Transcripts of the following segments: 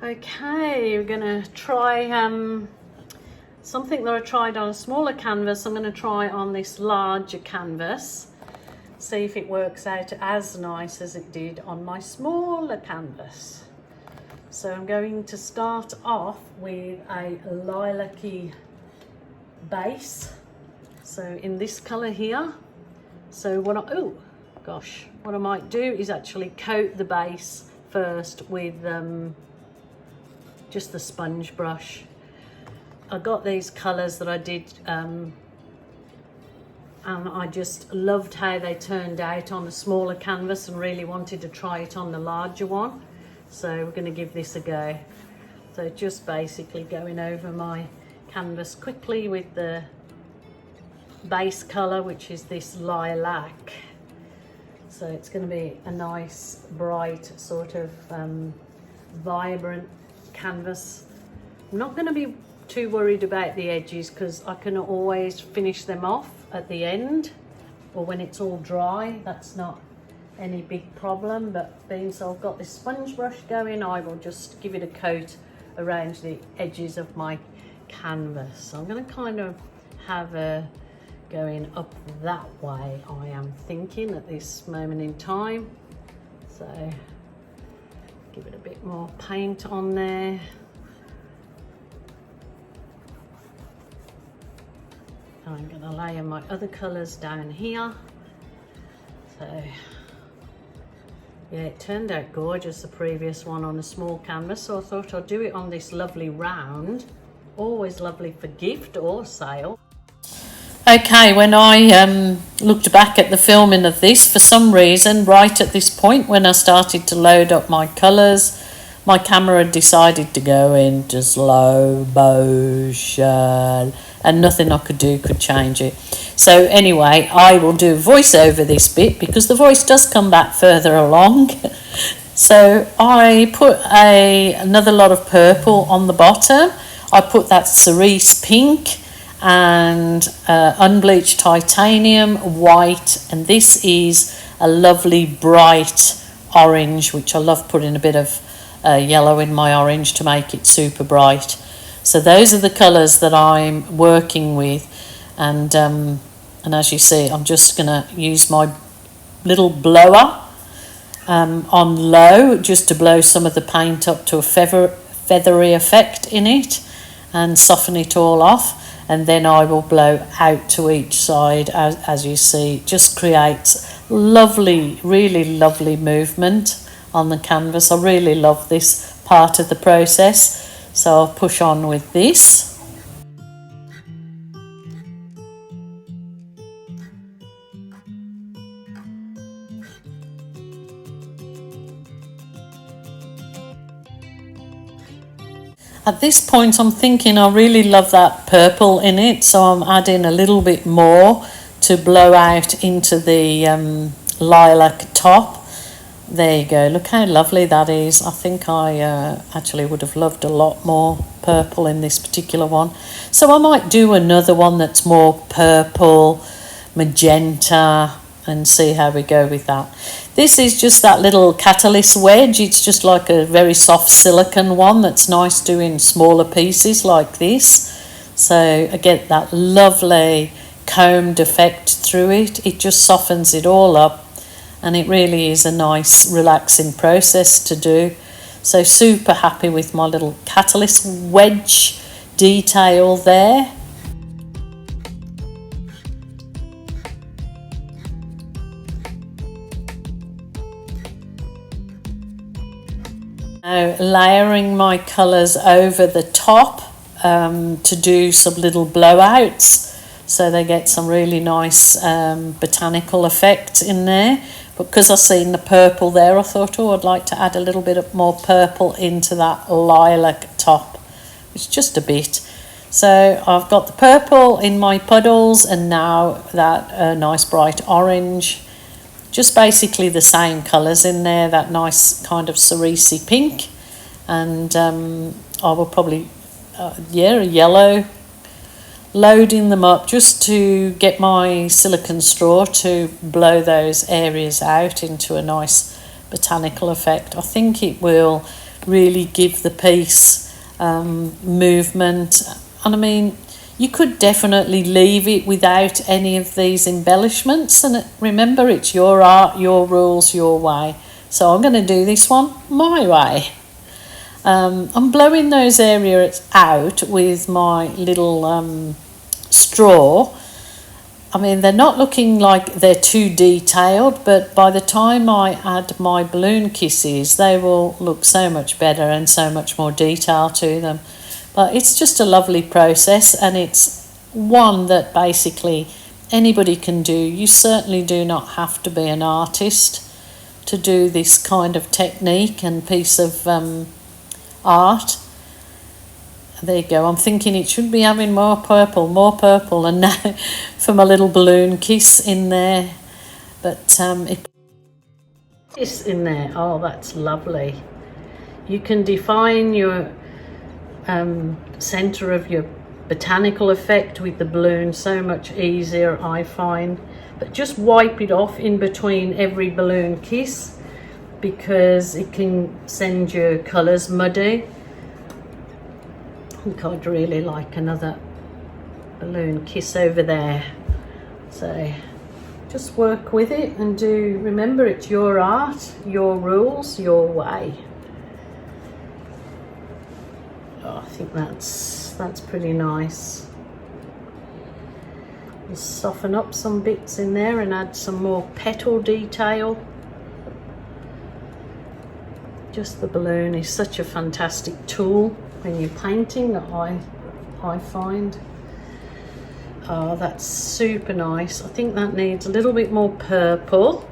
Okay, we're gonna try something that I tried on a smaller canvas. I'm gonna try on this larger canvas, see if it works out as nice as it did on my smaller canvas. So I'm going to start off with a lilac-y base, so in this color here. So what I might do is actually coat the base first with just the sponge brush. I got these colors that I did and I just loved how they turned out on the smaller canvas and really wanted to try it on the larger one. So we're going to give this a go. So just basically going over my canvas quickly with the base color, which is this lilac. So it's going to be a nice bright sort of vibrant canvas. I'm not going to be too worried about the edges because I can always finish them off at the end or when it's all dry. That's not any big problem, but being so I've got this sponge brush going, I will just give it a coat around the edges of my canvas. So I'm going to kind of have a going up that way, I am thinking at this moment in time. So give it a bit more paint on there. I'm going to layer my other colours down here. So yeah, it turned out gorgeous, the previous one on a small canvas, so I thought I'd do it on this lovely round. Always lovely for gift or sale. Okay, when I looked back at the filming of this, for some reason, right at this point when I started to load up my colours, my camera decided to go into slow motion and nothing I could do could change it. So anyway, I will do a voice over this bit because the voice does come back further along. So I put another lot of purple on the bottom. I put that cerise pink and unbleached titanium white, and this is a lovely bright orange, which I love putting a bit of yellow in my orange to make it super bright. So those are the colours that I'm working with, and as you see, I'm just going to use my little blower on low just to blow some of the paint up to a feathery effect in it and soften it all off, and then I will blow out to each side. As you see, it just creates lovely, really lovely movement on the canvas. I really love this part of the process, so I'll push on with this. At this point, I'm thinking I really love that purple in it, so I'm adding a little bit more to blow out into the lilac top. There you go, look how lovely that is. I think I actually would have loved a lot more purple in this particular one. So I might do another one that's more purple, magenta, and see how we go with that. This is just that little catalyst wedge. It's just like a very soft silicone one that's nice doing smaller pieces like this. So I get that lovely combed effect through it. It just softens it all up, and it really is a nice relaxing process to do. So super happy with my little catalyst wedge detail there. Now layering my colours over the top to do some little blowouts, so they get some really nice botanical effects in there. But because I've seen the purple there, I thought, I'd like to add a little bit more purple into that lilac top. It's just a bit. So I've got the purple in my puddles, and now that nice bright orange. Just basically the same colours in there, that nice kind of cerise pink, and I will probably, a yellow, loading them up just to get my silicone straw to blow those areas out into a nice botanical effect. I think it will really give the piece movement. And I mean, you could definitely leave it without any of these embellishments, and remember, it's your art, your rules, your way. So I'm going to do this one my way. I'm blowing those areas out with my little straw. I mean, they're not looking like they're too detailed, but by the time I add my balloon kisses, they will look so much better and so much more detail to them. But it's just a lovely process, and it's one that basically anybody can do. You certainly do not have to be an artist to do this kind of technique and piece of art. There you go. I'm thinking it should be having more purple, and now for my little balloon kiss in there. But it's in there. Oh, that's lovely. You can define your center of your botanical effect with the balloon so much easier, I find. But just wipe it off in between every balloon kiss, because it can send your colours muddy. I think I'd really like another balloon kiss over there. So just work with it and do, remember, it's your art, your rules, your way. Oh, I think that's pretty nice. Just soften up some bits in there and add some more petal detail. Just the balloon is such a fantastic tool when you're painting, that I find. Oh, that's super nice. I think that needs a little bit more purple,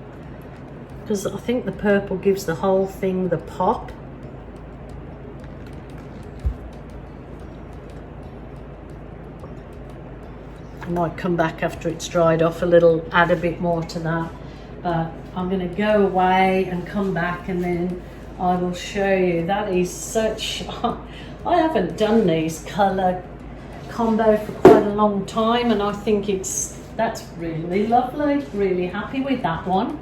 because I think the purple gives the whole thing the pop. I might come back after it's dried off a little, add a bit more to that. But I'm going to go away and come back, and then I will show you. That is such, I haven't done these colour combo for quite a long time, and I think that's really lovely. Really happy with that one.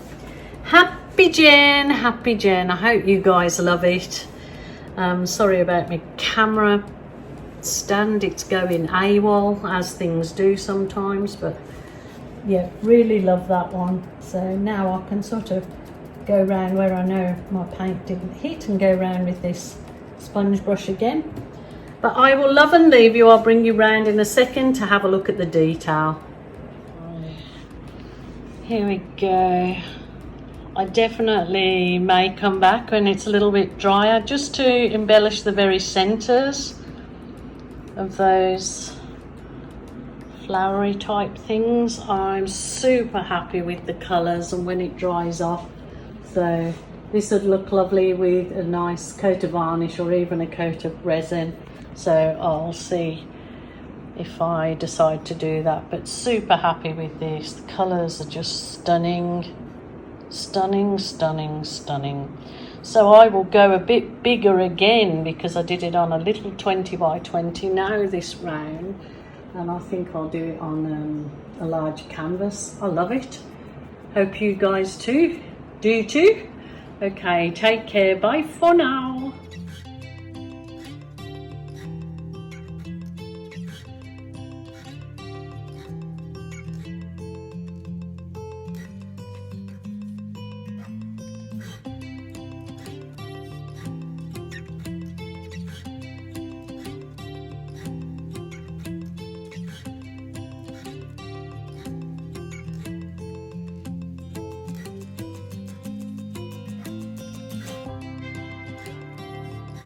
Happy Jen, happy Jen. I hope you guys love it. Sorry about my camera stand, it's going AWOL, as things do sometimes, but yeah, really love that one. So now I can sort of go around where I know my paint didn't hit and go around with this sponge brush again. But I will love and leave you. I'll bring you round in a second to have a look at the detail. Here we go. I definitely may come back when it's a little bit drier, just to embellish the very centres of those flowery type things. I'm super happy with the colours and when it dries off. So this would look lovely with a nice coat of varnish or even a coat of resin. So I'll see if I decide to do that, but super happy with this. The colours are just stunning, stunning, stunning, stunning. So I will go a bit bigger again, because I did it on a little 20 by 20 now this round, and I think I'll do it on a large canvas. I love it. Hope you guys too do too. Okay, take care. Bye for now.